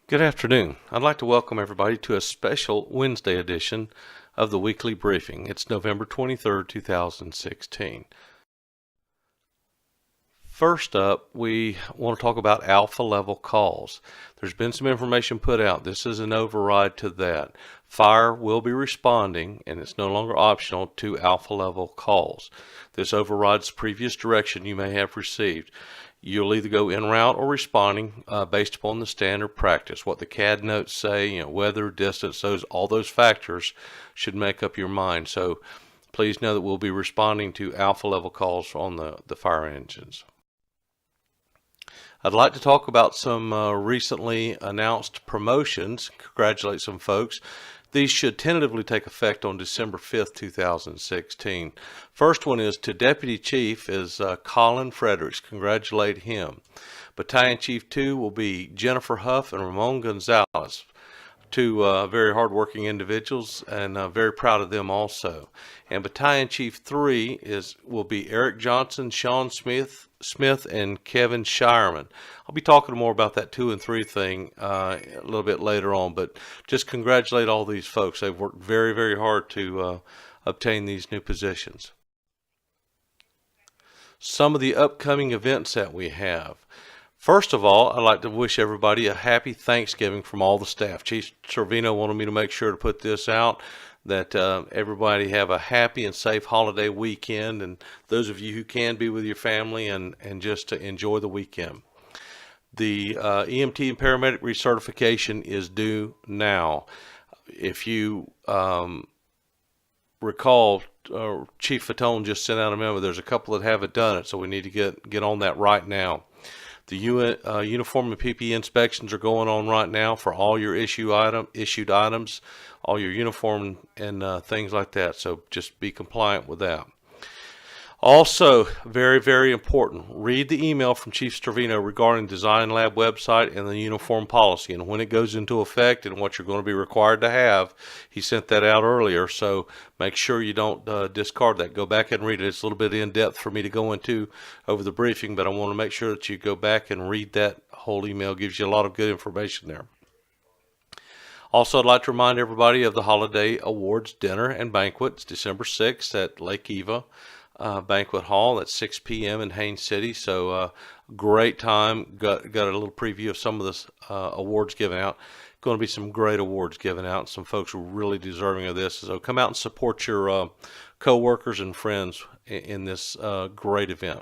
Good afternoon. I'd like to welcome everybody to a special Wednesday edition of the weekly briefing. It's November 23rd, 2016. First up, we want to talk about alpha level calls. There's been some information put out. This is an override to that. Fire will be responding, and it's no longer optional, to alpha level calls. This overrides previous direction you may have received. You'll either go en route or responding based upon the standard practice. What the CAD notes say, weather, distance, all those factors should make up your mind. So please know that we'll be responding to alpha level calls on the fire engines. I'd like to talk about some recently announced promotions. Congratulate some folks. These should tentatively take effect on December 5th, 2016. First one is to Deputy Chief is Colin Fredericks. Congratulate him. Battalion Chief 2 will be Jennifer Huff and Ramon Gonzalez. Two very hardworking individuals, and very proud of them also. And Battalion Chief 3 will be Eric Johnson, Sean Smith, and Kevin Shireman. I'll be talking more about that 2 and 3 thing a little bit later on, but just congratulate all these folks. They've worked very, very hard to obtain these new positions. Some of the upcoming events that we have. First of all, I'd like to wish everybody a happy Thanksgiving from all the staff. Chief Servino wanted me to make sure to put this out, that everybody have a happy and safe holiday weekend, and those of you who can, be with your family and just to enjoy the weekend. The EMT and paramedic recertification is due now. If you recall, Chief Fatone just sent out a memo. There's a couple that haven't done it, so we need to get on that right now. The uniform and PPE inspections are going on right now for all your issued items, all your uniform and things like that. So just be compliant with that. Also, very, very important, read the email from Chief Stravino regarding Design Lab website and the uniform policy and when it goes into effect and what you're going to be required to have. He sent that out earlier, so make sure you don't discard that. Go back and read it. It's a little bit in depth for me to go into over the briefing, but I want to make sure that you go back and read that whole email. It gives you a lot of good information there. Also, I'd like to remind everybody of the Holiday Awards Dinner and Banquet. It's December 6th at Lake Eva Banquet Hall at 6 p.m. in Haines City. So great time. Got a little preview of some of the awards given out. Going to be some great awards given out. Some folks are really deserving of this. So come out and support your co-workers and friends in this great event.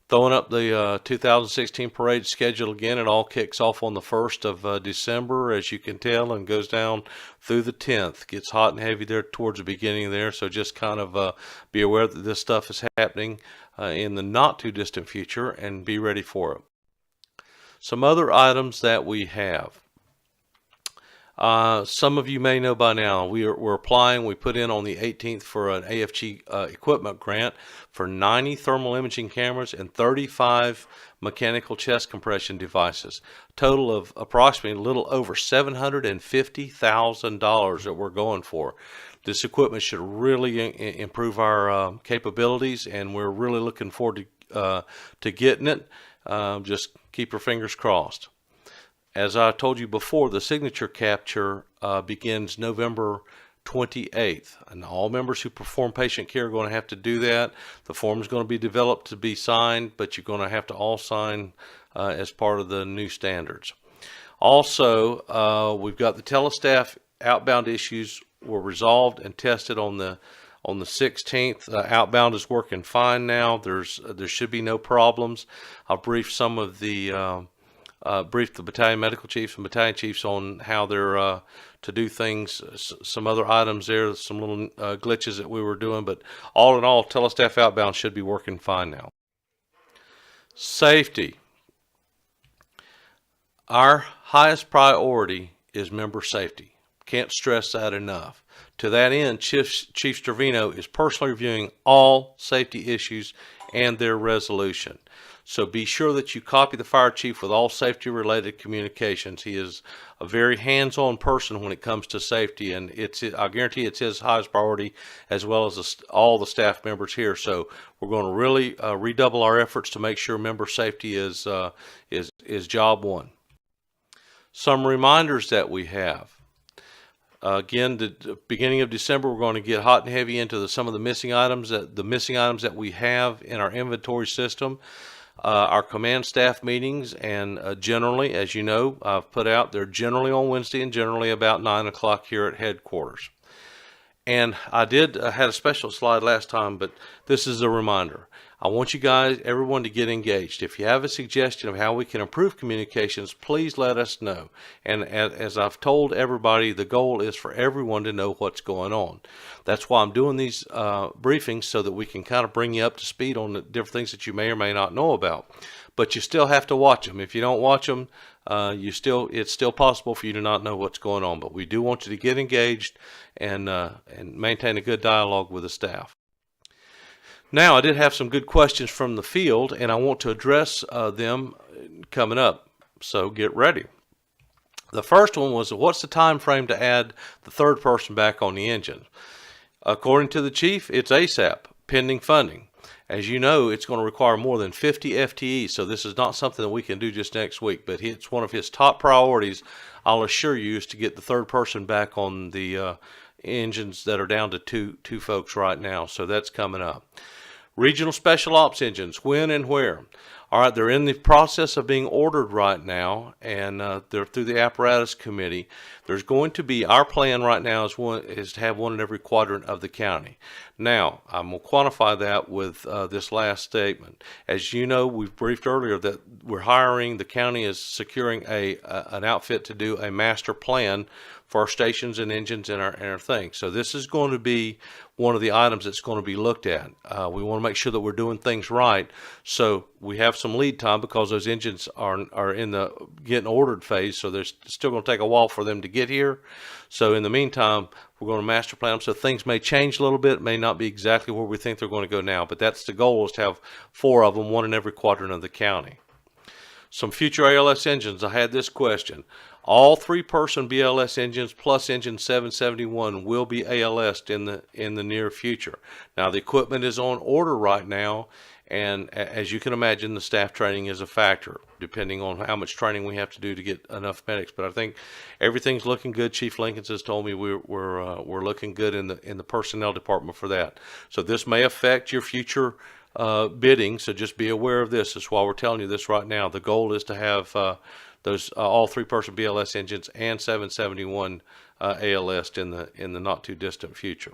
Throwing up the 2016 parade schedule again. It all kicks off on the 1st of December, as you can tell, and goes down through the 10th. Gets hot and heavy there towards the beginning there, so just kind of be aware that this stuff is happening in the not too distant future, and be ready for it. Some other items that we have. Some of you may know by now, we're applying. We put in on the 18th for an AFG equipment grant for 90 thermal imaging cameras and 35 mechanical chest compression devices. Total of approximately a little over $750,000 that we're going for. This equipment should really improve our capabilities, and we're really looking forward to getting it. Just keep your fingers crossed. As I told you before, the signature capture begins November 28th, and all members who perform patient care are going to have to do that. The form is going to be developed to be signed, but you're going to have to all sign as part of the new standards. Also, we've got the telestaff outbound issues were resolved and tested on the 16th. Outbound is working fine now. There should be no problems. I'll brief some of the briefed the battalion medical chiefs and battalion chiefs on how they're to do things. Some other items there, some little glitches that we were doing, but all in all, telestaff outbound should be working fine now. Safety. Our highest priority is member safety. Can't stress that enough. To that end, Chief Stravino is personally reviewing all safety issues and their resolution. So be sure that you copy the fire chief with all safety related communications. He is a very hands-on person when it comes to safety, and I guarantee it's his highest priority, as well as all the staff members here. So we're going to really redouble our efforts to make sure member safety is job one. Some reminders that we have. Again, the beginning of December, we're going to get hot and heavy into some of the missing items that we have in our inventory system. Our command staff meetings, and generally, as you know, I've put out, they're generally on Wednesday and generally about 9 o'clock here at headquarters. And I had a special slide last time, but this is a reminder. I want you guys, everyone, to get engaged. If you have a suggestion of how we can improve communications, please let us know. And as I've told everybody, the goal is for everyone to know what's going on. That's why I'm doing these briefings, so that we can kind of bring you up to speed on the different things that you may or may not know about. But you still have to watch them. If you don't watch them, it's still possible for you to not know what's going on. But we do want you to get engaged and maintain a good dialogue with the staff. Now, I did have some good questions from the field, and I want to address them coming up, so get ready. The first one was, what's the time frame to add the third person back on the engine? According to the chief, it's ASAP, pending funding. As you know, it's going to require more than 50 FTEs, so this is not something that we can do just next week, but it's one of his top priorities, I'll assure you, is to get the third person back on the engines that are down to two folks right now, so that's coming up. Regional Special Ops engines, when and where? All right, they're in the process of being ordered right now, and they're through the apparatus committee. There's going to be, our plan right now is to have one in every quadrant of the county. Now, I'm going to quantify that with this last statement. As you know, we've briefed earlier that we're hiring, the county is securing an outfit to do a master plan for our stations and engines and our thing. So this is going to be one of the items that's going to be looked at. We want to make sure that we're doing things right. So we have some lead time because those engines are in the getting ordered phase. So there's still going to take a while for them to get here. So in the meantime, we're going to master plan them. So things may change a little bit, may not be exactly where we think they're going to go now, but that's the goal, is to have 4 of them, one in every quadrant of the county. Some future ALS engines. I had this question. All 3-person BLS engines plus engine 771 will be ALS'd in the near future. Now, the equipment is on order right now, and as you can imagine, the staff training is a factor, depending on how much training we have to do to get enough medics. But I think everything's looking good. Chief Lincoln has told me we're looking good in the personnel department for that. So this may affect your future bidding. So just be aware of this. That's why we're telling you this right now. The goal is to have those all 3-person BLS engines and 771 ALS'd in the not too distant future.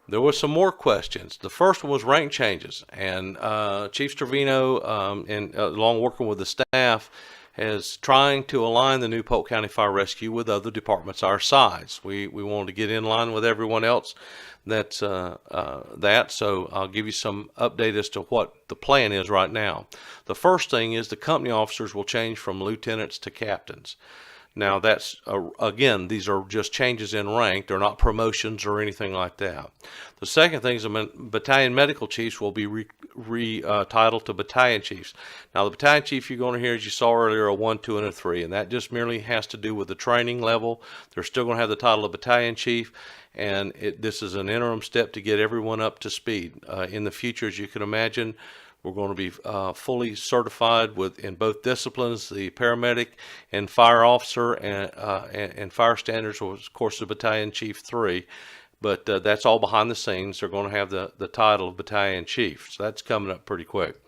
There were some more questions. The first one was rank changes, and Chief Trevino, along working with the staff, is trying to align the new Polk County Fire Rescue with other departments our size. We wanted to get in line with everyone else. So I'll give you some update as to what the plan is right now. The first thing is the company officers will change from lieutenants to captains. Now that's, again, these are just changes in rank. They're not promotions or anything like that. The second thing is battalion medical chiefs will be retitled to battalion chiefs. Now the battalion chief you're going to hear, as you saw earlier, a 1, 2, and a 3, and that just merely has to do with the training level. They're still going to have the title of battalion chief, and this is an interim step to get everyone up to speed. In the future, as you can imagine, we're going to be fully certified in both disciplines, the paramedic and fire officer and fire standards, was of course the battalion chief 3, but that's all behind the scenes. They're going to have the title of battalion chief, so that's coming up pretty quick.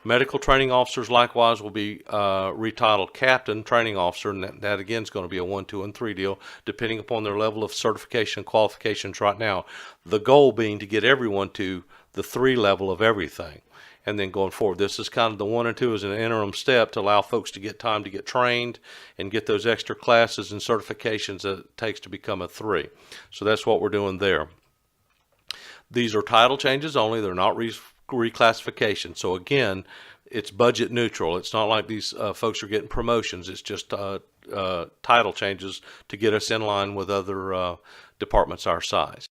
Medical training officers likewise will be retitled captain training officer, and that again is going to be a 1, 2, and 3 deal, depending upon their level of certification and qualifications right now. The goal being to get everyone to the 3 level of everything. And then going forward, this is kind of the 1 and 2 as an interim step to allow folks to get time to get trained and get those extra classes and certifications that it takes to become a 3. So that's what we're doing there. These are title changes only. They're not reclassification. So again, it's budget neutral. It's not like these folks are getting promotions. It's just title changes to get us in line with other departments our size.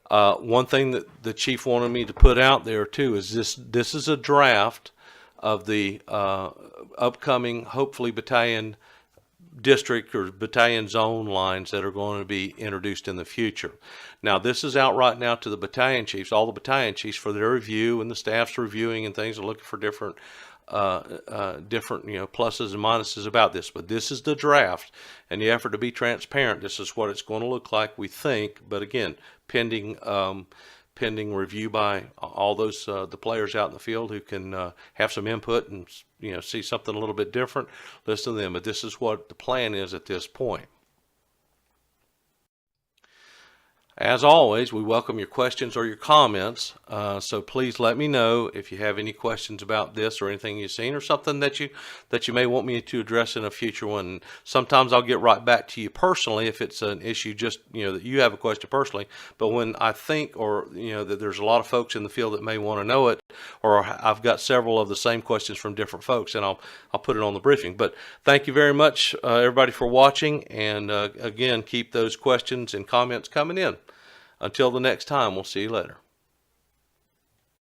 One thing that the chief wanted me to put out there too is this is a draft of the upcoming, hopefully, battalion district or battalion zone lines that are going to be introduced in the future. Now this is out right now to the battalion chiefs, all the battalion chiefs, for their review, and the staff's reviewing and things are looking for different different pluses and minuses about this, but this is the draft, and the effort to be transparent. This is what it's going to look like, we think, but again, pending review by all those the players out in the field who can have some input and see something a little bit different. Listen to them, but this is what the plan is at this point. As always, we welcome your questions or your comments, so please let me know if you have any questions about this or anything you've seen or something that you may want me to address in a future one. Sometimes I'll get right back to you personally if it's an issue just that you have a question personally, but when I think or that there's a lot of folks in the field that may want to know it, or I've got several of the same questions from different folks, and I'll put it on the briefing. But thank you very much everybody for watching, and again, keep those questions and comments coming in. Until the next time, we'll see you later.